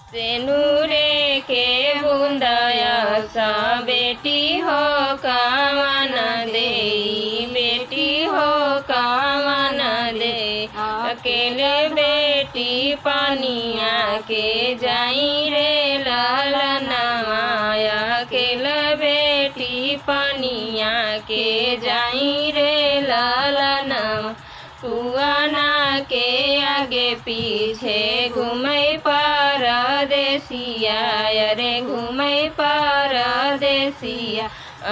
सेनुरे के बुंदया सा बेटी हो कामन दे, बेटी हो कामन दे। अकेले बेटी पानिया के जाई रे ललनवा, अकेले बेटी पानिया के जाई रे ललनवा। कुआना के आगे पीछे घूमै परदेसिया, अरे घूमै परदेसिया।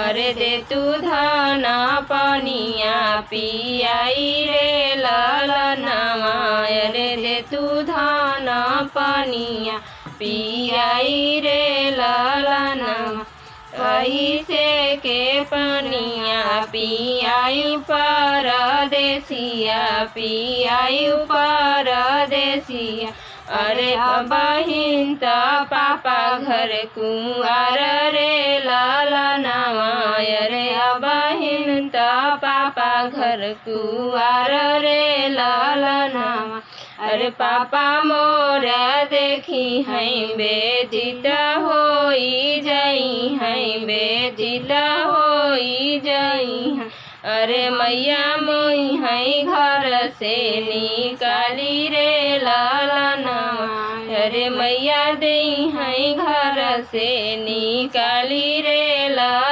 अरे दे तू धाना पानिया पियाई रे ललनवा, अरे दे तू धाना पानिया पियाई रे ललनवा। ऐसे के पानिया पियाई परदेसिया, पियाई परदेसिया। अरे बहिन त पापा घर कुंवर रे ललनवा, अरे बहिन त पापा घर कुंवर रे ललनवा। अरे पापा मोर देखी हैं बेदित होई जाई हैं, बेदित होई जाई हैं। अरे मैया मोई हैं घर से निकाली रे ललनवा, अरे मैया दे हैं घर से निकाली रे ललनवा।